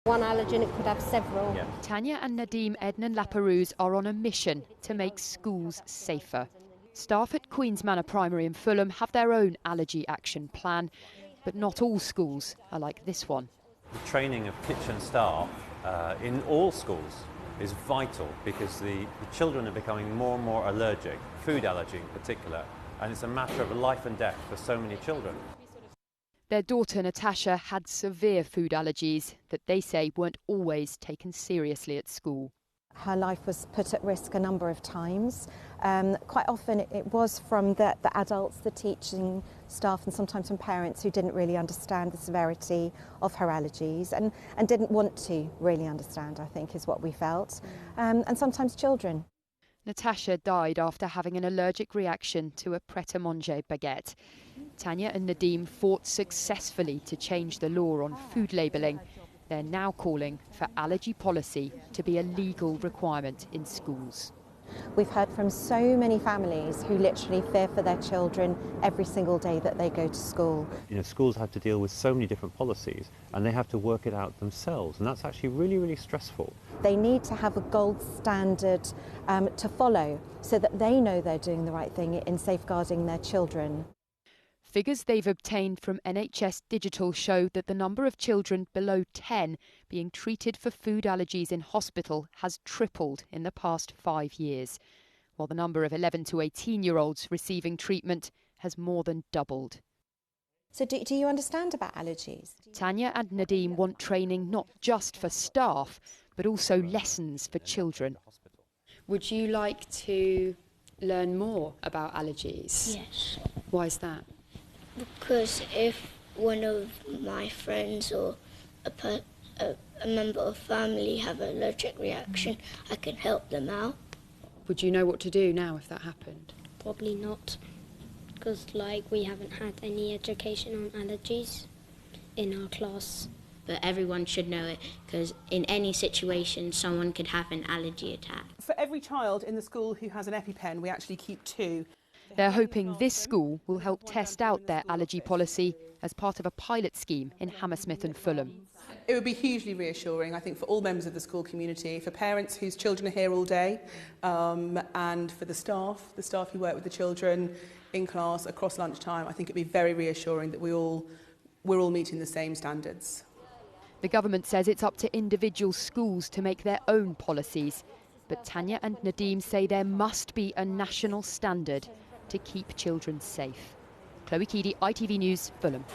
One allergen, it could have several. Yeah. Tanya and Nadim Ednan-Laperouse are on a mission to make schools safer. Staff at Queen's Manor Primary in Fulham have their own allergy action plan, but not all schools are like this one. The training of kitchen staff in all schools is vital because the children are becoming more and more allergic, food allergy in particular, and it's a matter of life and death for so many children. Their daughter Natasha had severe food allergies that they say weren't always taken seriously at school. Her life was put at risk a number of times. Quite often it was from the adults, the teaching staff, and sometimes from parents who didn't really understand the severity of her allergies and didn't want to really understand, I think, is what we felt. And sometimes children. Natasha died after having an allergic reaction to a pret-a-manger baguette. Tanya and Nadim fought successfully to change the law on food labelling. They're now calling for allergy policy to be a legal requirement in schools. We've heard from so many families who literally fear for their children every single day that they go to school. You know, schools have to deal with so many different policies and they have to work it out themselves, and that's actually really, really stressful. They need to have a gold standard to follow so that they know they're doing the right thing in safeguarding their children. Figures they've obtained from NHS Digital show that the number of children below 10 being treated for food allergies in hospital has tripled in the past 5 years, while the number of 11 to 18-year-olds receiving treatment has more than doubled. So do you understand about allergies? Tanya and Nadim want training not just for staff, but also lessons for children. Would you like to learn more about allergies? Yes. Why is that? Because if one of my friends or a member of family have an allergic reaction, I can help them out. Would you know what to do now if that happened? Probably not, because we haven't had any education on allergies in our class. But everyone should know it, because in any situation someone could have an allergy attack. For every child in the school who has an EpiPen, we actually keep 2. They're hoping this school will help test out their allergy policy as part of a pilot scheme in Hammersmith and Fulham. It would be hugely reassuring, I think, for all members of the school community, for parents whose children are here all day, and for the staff who work with the children in class across lunchtime. I think it would be very reassuring that we're all meeting the same standards. The government says it's up to individual schools to make their own policies, but Tanya and Nadim say there must be a national standard to keep children safe. Chloe Keedy, ITV News, Fulham.